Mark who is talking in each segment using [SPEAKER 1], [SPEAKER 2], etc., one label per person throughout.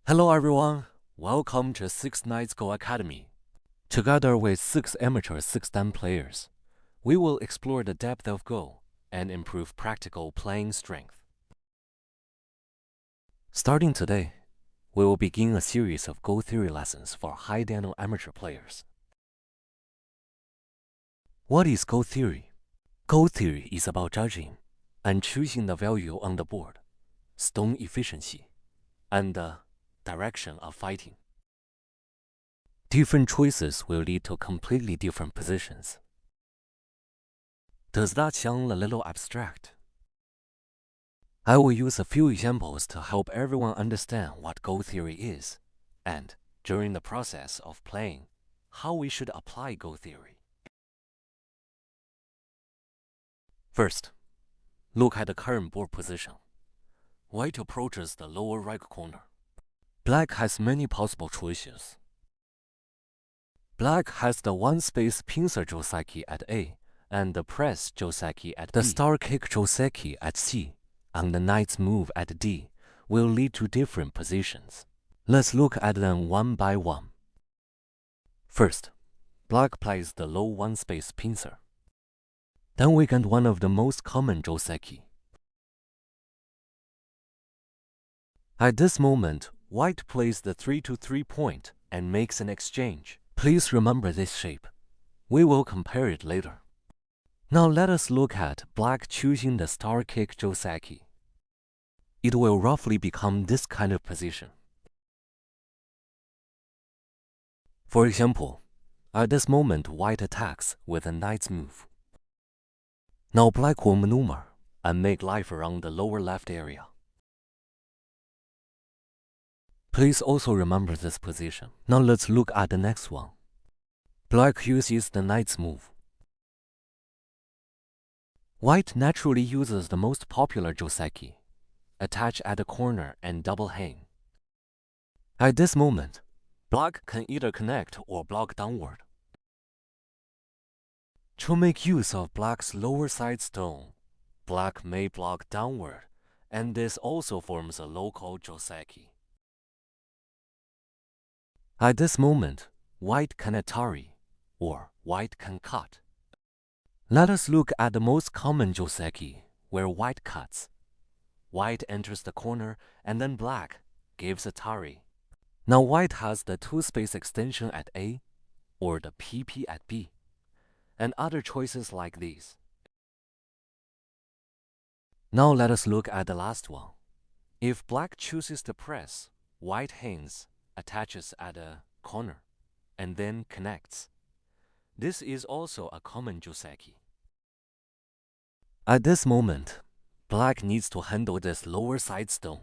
[SPEAKER 1] Hello everyone, welcome to 6 Nights Go Academy. Together with 6 amateur 6-dan players, we will explore the depth of Go and improve practical playing strength. Starting today, we will begin a series of Go theory lessons for high-dan amateur players. What is Go theory? Go theory is about judging and choosing the value on the board, stone efficiency, and the direction of fighting. Different choices will lead to completely different positions. Does that sound a little abstract? I will use a few examples to help everyone understand what Go theory is, and, during the process of playing, how we should apply Go theory. First, look at the current board position. White approaches the lower right corner. Black has many possible choices. Black has the one-space pincer Joseki at A and the press Joseki at B. The star kick Joseki at C and the knight's move at D will lead to different positions. Let's look at them one by one. First, Black plays the low one-space pincer. Then we get one of the most common Joseki. At this moment, White plays the 3-3 point and makes an exchange. Please remember this shape. We will compare it later. Now let us look at Black choosing the star kick Joseki. It will roughly become this kind of position. For example, at this moment White attacks with a knight's move. Now Black will maneuver and make life around the lower left area. Please also remember this position. Now let's look at the next one. Black uses the knight's move. White naturally uses the most popular Joseki, attach at the corner and double hang. At this moment, Black can either connect or block downward. To make use of Black's lower side stone, Black may block downward, and this also forms a local Joseki. At this moment, White can atari, or White can cut. Let us look at the most common Joseki, where White cuts. White enters the corner, and then Black gives atari. Now White has the two-space extension at A, or the PP at B, and other choices like these. Now let us look at the last one. If Black chooses to press, White hangs, attaches at a corner, and then connects. This is also a common Joseki. At this moment, Black needs to handle this lower side stone.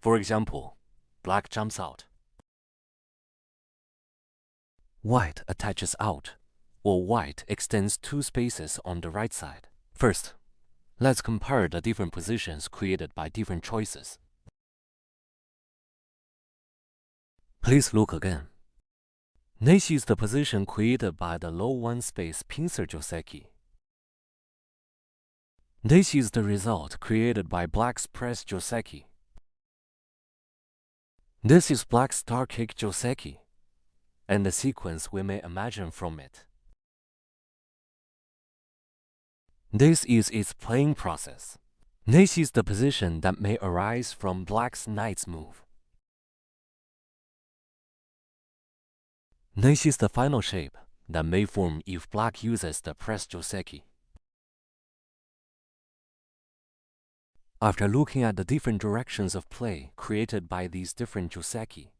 [SPEAKER 1] For example, Black jumps out. White attaches out, or White extends two spaces on the right side. First, let's compare the different positions created by different choices. Please look again. This is the position created by the low one-space pincer Joseki. This is the result created by Black's press Joseki. This is Black's star kick Joseki, and the sequence we may imagine from it. This is its playing process. This is the position that may arise from Black's knight's move. This is the final shape that may form if Black uses the press Joseki. After looking at the different directions of play created by these different Joseki,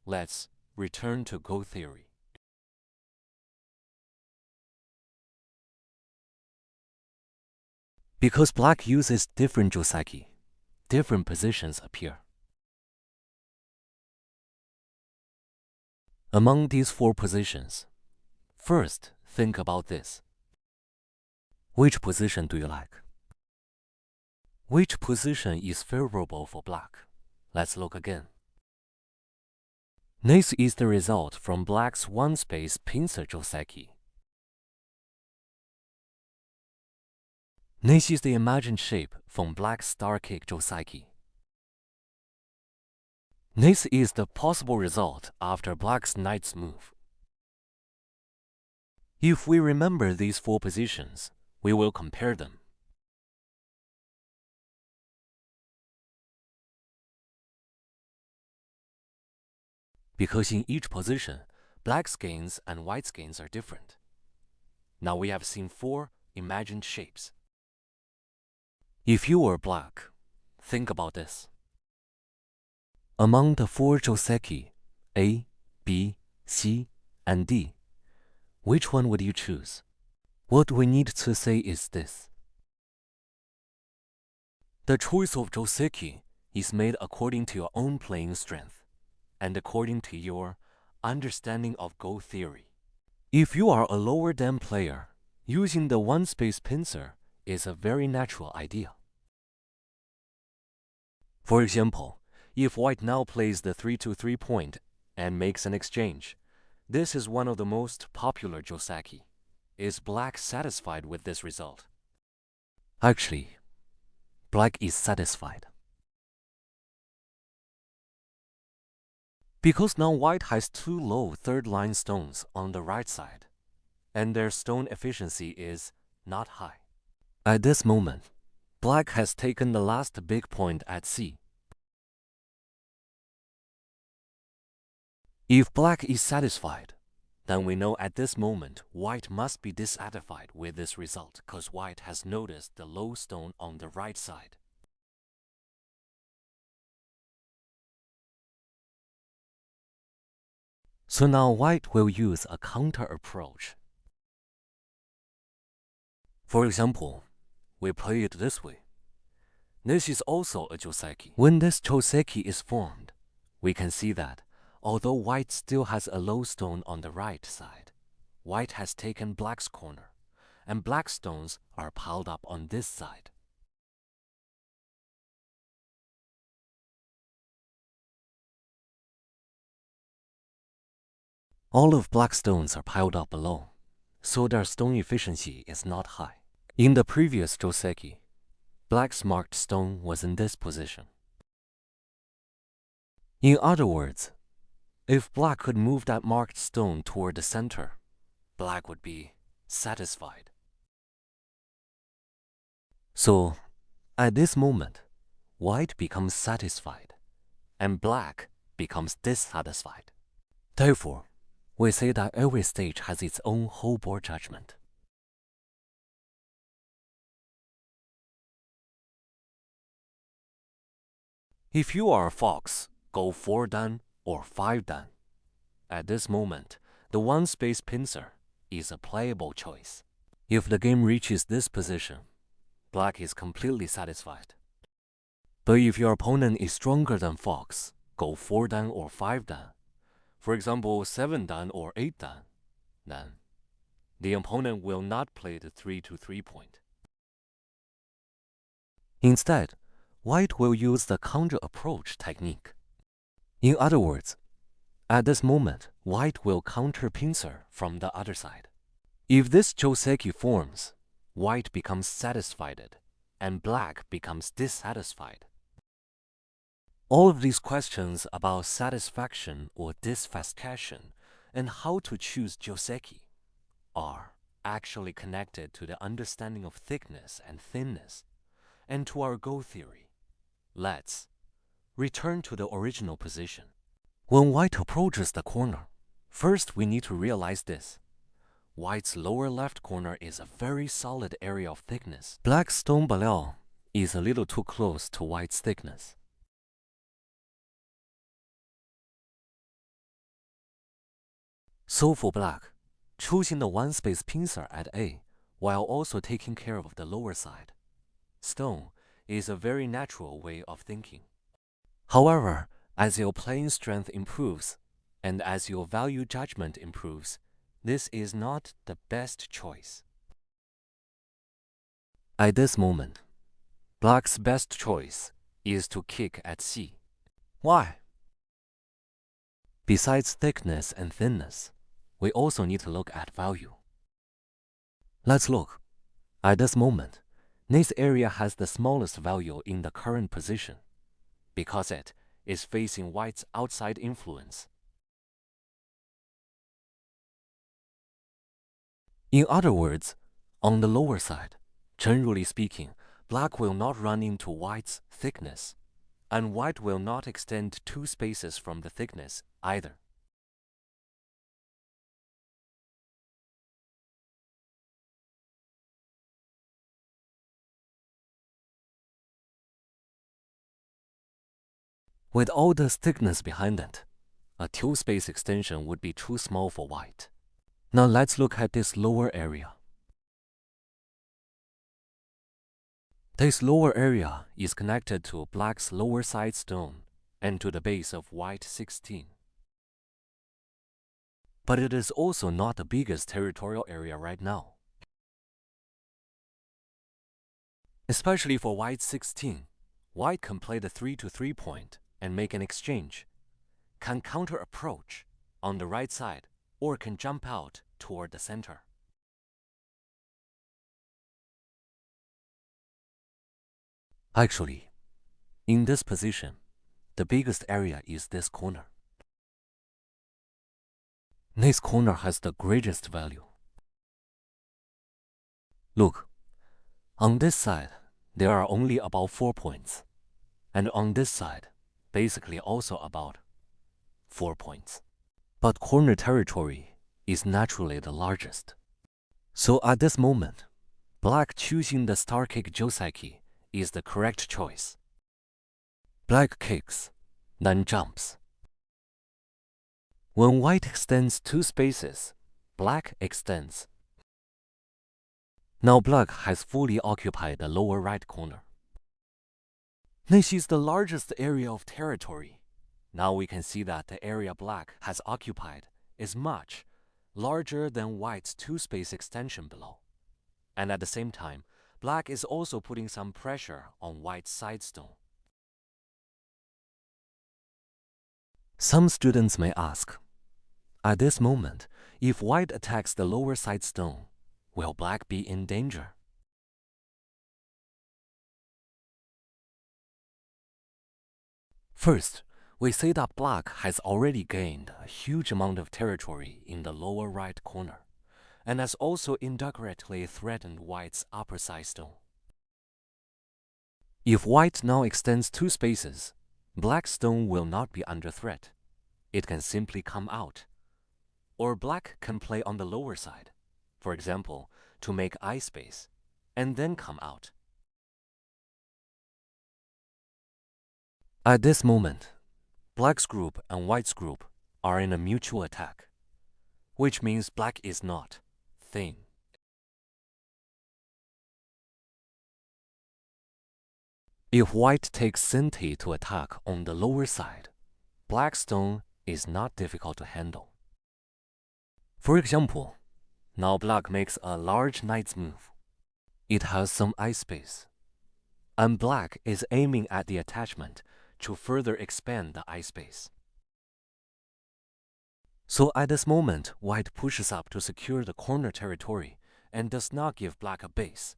[SPEAKER 1] let's return to Go theory. Because Black uses different Joseki, different positions appear. Among these 4 positions, first think about this. Which position do you like? Which position is favorable for Black? Let's look again. This is the result from Black's one-space pincer Joseki. This is the imagined shape from Black's star kick Joseki. This is the possible result after black's knight's move. If we remember these four positions, we will compare them. Because in each position, black's gains and white's gains are different. Now we have seen four imagined shapes. If you were black, think about this. Among the four Joseki, A, B, C, and D, which one would you choose? What we need to say is this. The choice of Joseki is made according to your own playing strength and according to your understanding of Go theory. If you are a lower dan player, using the one-space pincer is a very natural idea. For example, if white now plays the 3-2-3 point and makes an exchange, this is one of the most popular Joseki. Is black satisfied with this result? Actually, black is satisfied. Because now white has two low third-line stones on the right side, and their stone efficiency is not high. At this moment, black has taken the last big point at C. If black is satisfied, then we know at this moment white must be dissatisfied with this result because white has noticed the low stone on the right side. So now white will use a counter approach. For example, we play it this way. This is also a Joseki. When this Joseki is formed, we can see that although white still has a low stone on the right side, white has taken black's corner, and black stones are piled up on this side. All of black's stones are piled up below, so their stone efficiency is not high. In the previous Joseki, black's marked stone was in this position. In other words, if black could move that marked stone toward the center, black would be satisfied. So, at this moment, white becomes satisfied, and black becomes dissatisfied. Therefore, we say that every stage has its own whole board judgment. If you are a fox, go 4 dan or 5 dan. At this moment, the one-space pincer is a playable choice. If the game reaches this position, black is completely satisfied. But if your opponent is stronger than fox, go 4 dan or 5 dan, for example 7 dan or 8 dan, then the opponent will not play the 3-2-3 point. Instead, white will use the counter approach technique. In other words, at this moment, white will counter pincer from the other side. If this Joseki forms, white becomes satisfied and black becomes dissatisfied. All of these questions about satisfaction or dissatisfaction and how to choose Joseki are actually connected to the understanding of thickness and thinness and to our Go theory. Let's return to the original position. When white approaches the corner, first we need to realize this. White's lower left corner is a very solid area of thickness. Black's stone below is a little too close to white's thickness. So for black, choosing the one-space pincer at A while also taking care of the lower side, stone, is a very natural way of thinking. However, as your playing strength improves, and as your value judgment improves, this is not the best choice. At this moment, black's best choice is to kick at C. Why? Besides thickness and thinness, we also need to look at value. Let's look. At this moment, this area has the smallest value in the current position, because it is facing white's outside influence. In other words, on the lower side, generally speaking, black will not run into white's thickness, and white will not extend two spaces from the thickness either. With all this thickness behind it, a two-space extension would be too small for white. Now let's look at this lower area. This lower area is connected to black's lower side stone and to the base of white 16. But it is also not the biggest territorial area right now. Especially for white 16, white can play the 3-to-3 point and make an exchange, can counter approach on the right side, or can jump out toward the center. Actually, in this position, the biggest area is this corner. This corner has the greatest value. Look, on this side, there are only about 4 points, and on this side, basically also about 4 points. But corner territory is naturally the largest. So at this moment, black choosing the star kick Joseki is the correct choice. Black kicks, then jumps. When white extends two spaces, black extends. Now black has fully occupied the lower right corner. This is the largest area of territory. Now we can see that the area black has occupied is much larger than white's two-space extension below. And at the same time, black is also putting some pressure on white's side stone. Some students may ask, at this moment, if white attacks the lower side stone, will black be in danger? First, we say that black has already gained a huge amount of territory in the lower right corner, and has also indirectly threatened white's upper side stone. If white now extends two spaces, black's stone will not be under threat. It can simply come out. Or black can play on the lower side, for example, to make eye space, and then come out. At this moment, black's group and white's group are in a mutual attack, which means black is not thin. If white takes Sente to attack on the lower side, black's stone is not difficult to handle. For example, now black makes a large knight's move. It has some eye space, and black is aiming at the attachment to further expand the eye space. So at this moment, white pushes up to secure the corner territory and does not give black a base.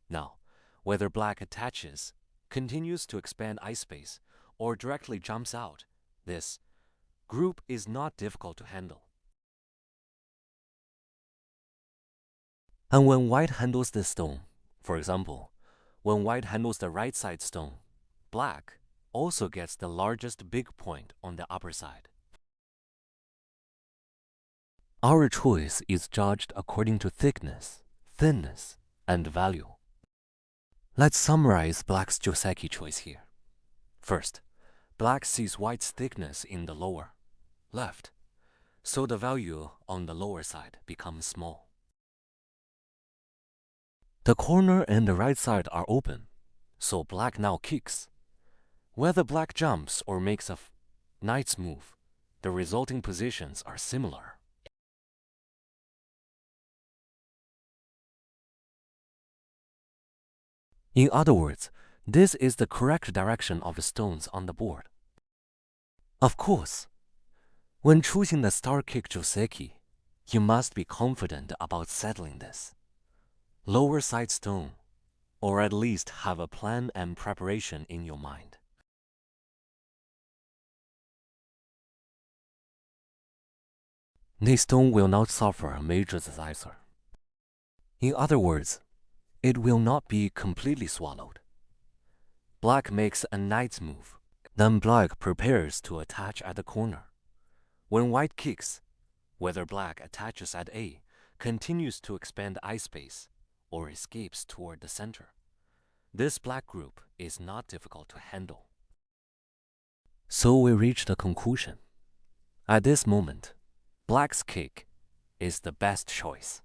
[SPEAKER 1] Now, whether black attaches, continues to expand eye space, or directly jumps out, this group is not difficult to handle. And when white handles this stone, for example, when white handles the right side stone, black also gets the largest big point on the upper side. Our choice is judged according to thickness, thinness, and value. Let's summarize black's Joseki choice here. First, black sees white's thickness in the lower left, so the value on the lower side becomes small. The corner and the right side are open, so black now kicks. Whether black jumps or makes a knight's move, the resulting positions are similar. In other words, this is the correct direction of the stones on the board. Of course, when choosing the star kick Joseki, you must be confident about settling this. Lower side stone, or at least have a plan and preparation in your mind. this stone will not suffer a major disaster. In other words, it will not be completely swallowed. Black makes a knight's move. Then black prepares to attach at the corner. When white kicks, whether black attaches at A, continues to expand eye space, or escapes toward the center. This black group is not difficult to handle. So we reach the conclusion. At this moment, black's kick is the best choice.